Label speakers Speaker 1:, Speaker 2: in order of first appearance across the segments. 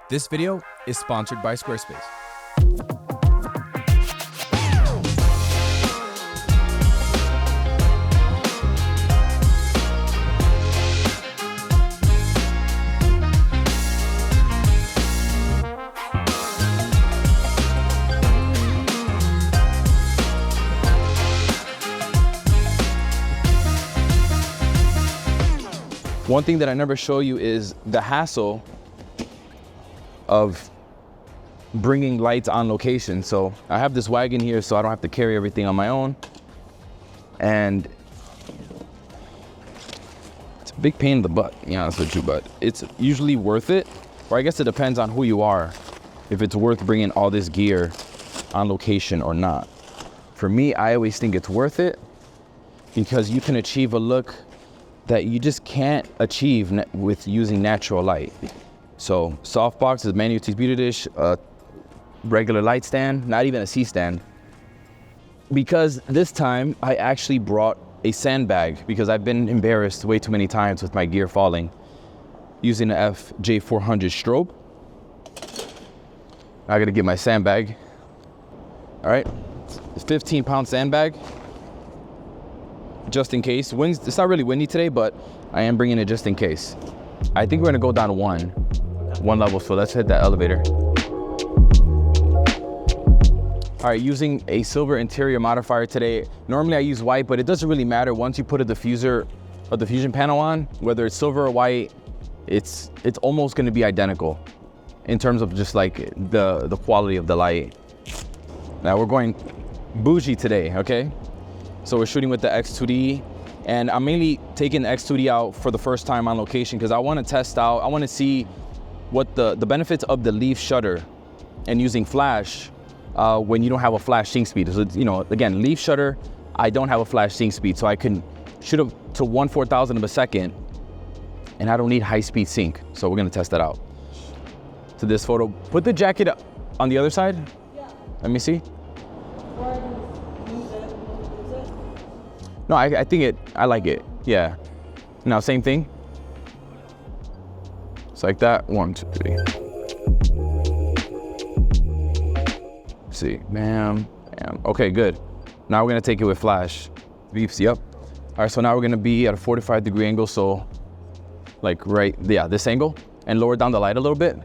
Speaker 1: This video is sponsored by Squarespace. One thing that I never show you is the hassle of bringing lights on location. So I have this wagon here so I don't have to carry everything on my own. And it's a big pain in the butt, to be honest with you, but it's usually worth it. Or I guess it depends on who you are, if it's worth bringing all this gear on location or not. For me, I always think it's worth it because you can achieve a look that you just can't achieve with using natural light. So softbox is manual beauty dish, regular light stand, not even a C-stand. Because this time I actually brought a sandbag because I've been embarrassed way too many times with my gear falling using the FJ400 strobe. I gotta get my sandbag. All right, it's a 15-pound sandbag. Just in case. It's not really windy today, but I am bringing it just in case. I think we're gonna go down one level, so let's hit that elevator. All right, using a silver interior modifier today. Normally I use white, but it doesn't really matter. Once you put a diffuser or diffusion panel on, whether it's silver or white, it's almost gonna be identical in terms of just like the quality of the light. Now we're going bougie today, okay? So we're shooting with the X2D, and I'm mainly taking the X2D out for the first time on location because I want to test out, I want to see what the benefits of the leaf shutter and using flash when you don't have a flash sync speed. So, again, leaf shutter, I don't have a flash sync speed, so I can shoot up to 1/4000 of a second, and I don't need high speed sync. So we're gonna test that out. To this photo, put the jacket on the other side. Yeah. Let me see. No, I think I like it, yeah. Now, same thing. It's like that, 1, 2, 3. See, bam, bam. Okay, good. Now we're gonna take it with flash. Beeps, yep. All right, so now we're gonna be at a 45-degree angle, so like this angle, and lower down the light a little bit.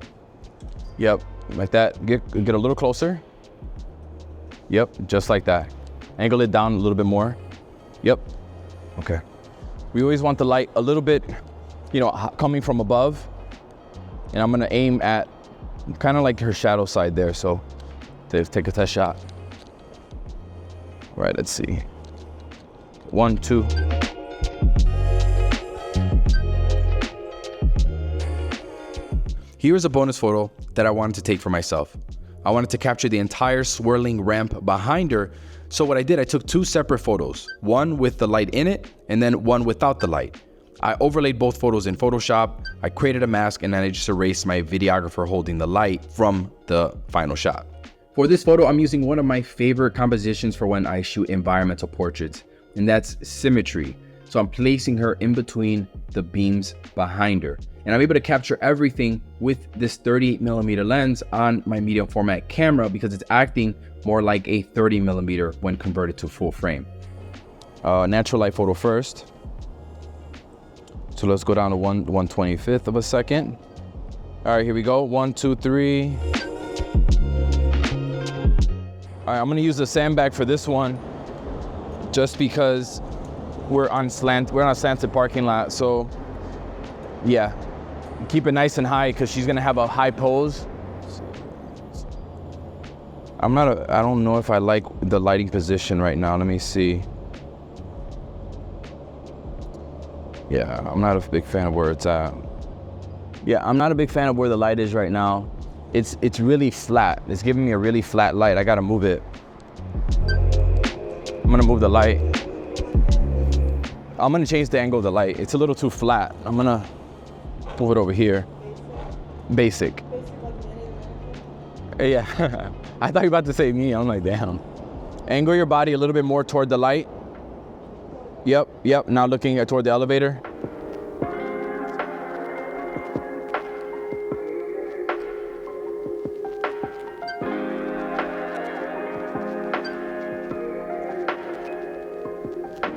Speaker 1: Yep, like that, get a little closer. Yep, just like that. Angle it down a little bit more. Yep, okay. We always want the light a little bit, coming from above. And I'm gonna aim at kind of like her shadow side there. So let's take a test shot. All right, let's see. 1, 2. Here's a bonus photo that I wanted to take for myself. I wanted to capture the entire swirling ramp behind her. So what I did, I took 2 separate photos, one with the light in it and then one without the light. I overlaid both photos in Photoshop, I created a mask, and then I just erased my videographer holding the light from the final shot. For this photo, I'm using one of my favorite compositions for when I shoot environmental portraits, and that's symmetry. So I'm placing her in between the beams behind her. And I'm able to capture everything with this 38mm lens on my medium format camera because it's acting more like a 30mm when converted to full frame. Natural light photo first. So let's go down to 1/125th of a second. All right, here we go. 1, 2, 3. All right, I'm gonna use the sandbag for this one just because we're on a slanted parking lot. So yeah, keep it nice and high because she's gonna have a high pose. I don't know if I like the lighting position right now. Let me see. Yeah, I'm not a big fan of where it's at. Yeah, I'm not a big fan of where the light is right now. It's really flat. It's giving me a really flat light. I gotta move it. I'm gonna move the light. I'm gonna change the angle of the light. It's a little too flat. I'm gonna move it over here. Basic. Yeah, I thought you were about to say me. I'm like, damn. Angle your body a little bit more toward the light. Yep. Now looking toward the elevator.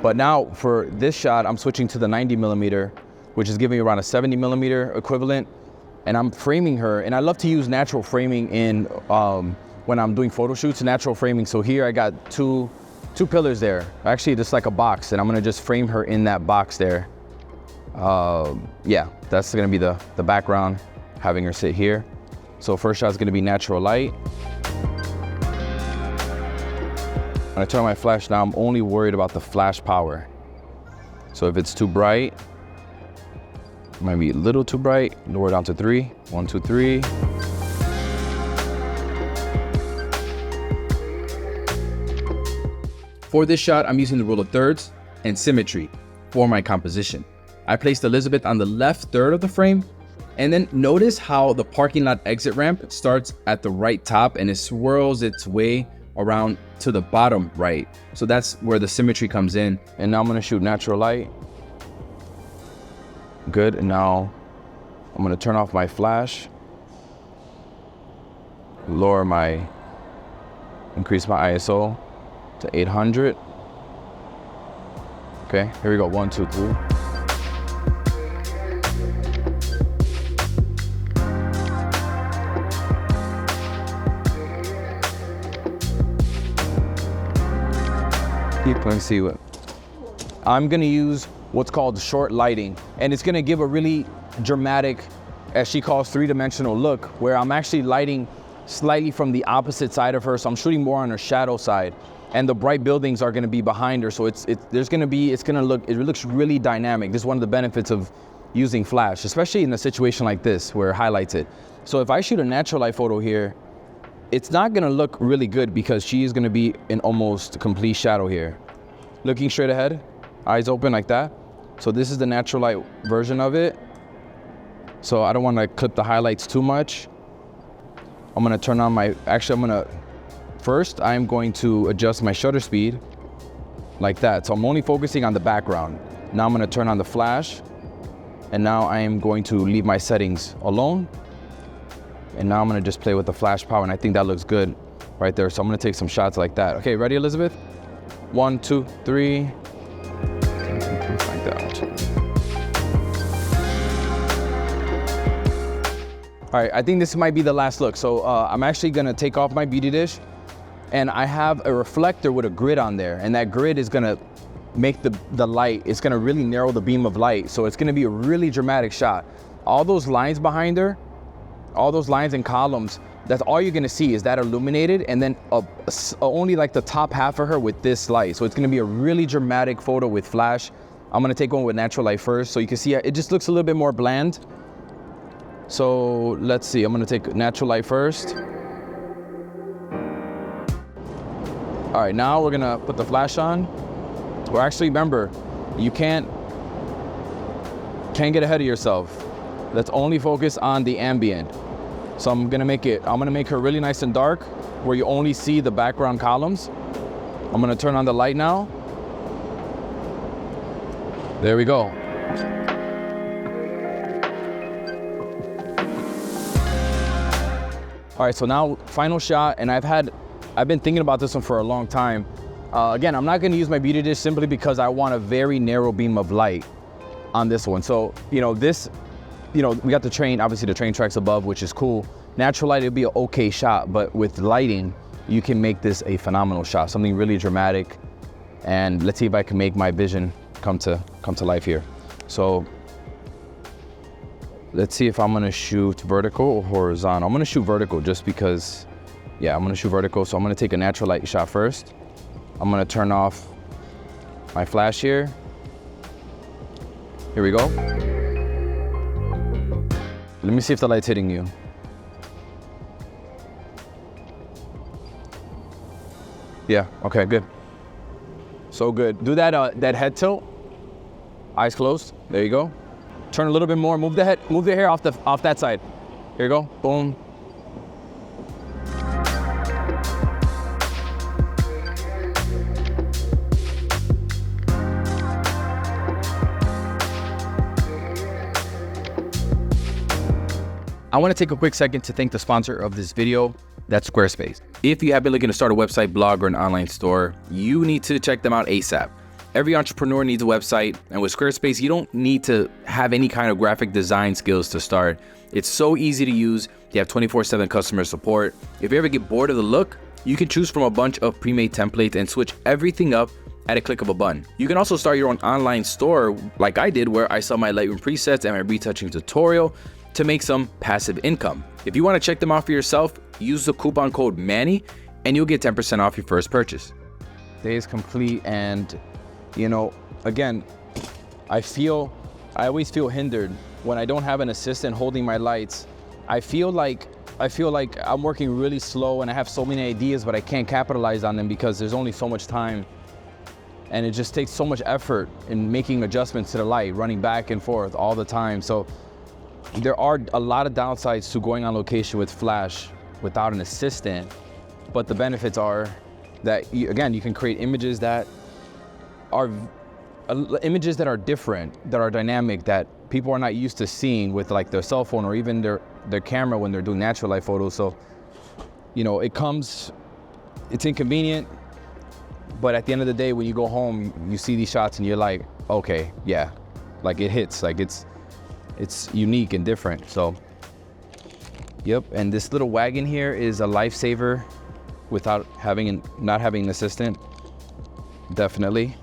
Speaker 1: But now for this shot, I'm switching to the 90mm, which is giving me around a 70mm equivalent. And I'm framing her, and I love to use natural framing in when I'm doing photo shoots, natural framing. So here I got two pillars there, actually just like a box, and I'm gonna just frame her in that box there. Yeah, that's gonna be the background, having her sit here. So first shot is gonna be natural light. When I turn on my flash now, I'm only worried about the flash power. So if it's too bright, it might be a little too bright, lower down to 3. 1, 2, 3. For this shot, I'm using the rule of thirds and symmetry for my composition. I placed Elizabeth on the left third of the frame, and then notice how the parking lot exit ramp starts at the right top and it swirls its way around to the bottom right. So that's where the symmetry comes in. And now I'm gonna shoot natural light. Good, and now I'm gonna turn off my flash, increase my ISO to 800. Okay, here we go, 1, 2, 3. Let me see what. I'm gonna use what's called short lighting, and it's gonna give a really dramatic, as she calls, 3-dimensional look, where I'm actually lighting slightly from the opposite side of her, so I'm shooting more on her shadow side, and the bright buildings are gonna be behind her, so it looks really dynamic. This is one of the benefits of using flash, especially in a situation like this where it highlights it. So if I shoot a natural light photo here, it's not gonna look really good because she is gonna be in almost complete shadow here. Looking straight ahead, eyes open like that. So this is the natural light version of it. So I don't want to clip the highlights too much. I'm gonna turn on my, first I'm going to adjust my shutter speed like that. So I'm only focusing on the background. Now I'm gonna turn on the flash, and now I am going to leave my settings alone. And now I'm gonna just play with the flash power, and I think that looks good right there. So I'm gonna take some shots like that. Okay, ready, Elizabeth? 1, 2, 3. Like that. All right, I think this might be the last look. So I'm actually gonna take off my beauty dish, and I have a reflector with a grid on there, and that grid is gonna make the light, it's gonna really narrow the beam of light. So it's gonna be a really dramatic shot. All those lines behind her, all those lines and columns, that's all you're gonna see is that illuminated, and then only like the top half of her with this light. So it's gonna be a really dramatic photo with flash. I'm gonna take one with natural light first, so you can see it just looks a little bit more bland. So let's see, I'm gonna take natural light first. All right, now we're gonna put the flash on. Well, actually, remember, you can't get ahead of yourself. Let's only focus on the ambient. So I'm gonna make her really nice and dark, where you only see the background columns. I'm gonna turn on the light now. There we go. All right, so now final shot, and I've been thinking about this one for a long time. Again, I'm not gonna use my beauty dish simply because I want a very narrow beam of light on this one. So, we got the train, obviously the train tracks above, which is cool. Natural light, it'll be an okay shot, but with lighting, you can make this a phenomenal shot, something really dramatic. And let's see if I can make my vision come to life here. So let's see if I'm gonna shoot vertical or horizontal. I'm gonna shoot vertical just because, yeah, I'm gonna shoot vertical. So I'm gonna take a natural light shot first. I'm gonna turn off my flash here. Here we go. Let me see if the light's hitting you. Yeah, okay, good. So good. Do that head tilt. Eyes closed. There you go. Turn a little bit more. Move the hair off that side. Here you go. Boom. I want to take a quick second to thank the sponsor of this video, that's Squarespace. If you have been looking to start a website, blog, or an online store, you need to check them out ASAP. Every entrepreneur needs a website, and with Squarespace, you don't need to have any kind of graphic design skills to start. It's so easy to use. You have 24/7 customer support. If you ever get bored of the look, you can choose from a bunch of pre-made templates and switch everything up at a click of a button. You can also start your own online store like I did, where I sell my Lightroom presets and my retouching tutorial to make some passive income. If you want to check them out for yourself, use the coupon code MANNY and you'll get 10% off your first purchase. Day is complete, and you know, again, I always feel hindered when I don't have an assistant holding my lights. I feel like I'm working really slow and I have so many ideas, but I can't capitalize on them because there's only so much time. And it just takes so much effort in making adjustments to the light, running back and forth all the time. So there are a lot of downsides to going on location with flash without an assistant, but the benefits are that, again, you can create images that are different, that are dynamic, that people are not used to seeing with like their cell phone or even their camera when they're doing natural light photos. So, you know, it's inconvenient, but at the end of the day, when you go home, you see these shots and you're like, okay, yeah, like it hits, like it's unique and different. So, yep. And this little wagon here is a lifesaver without not having an assistant, definitely.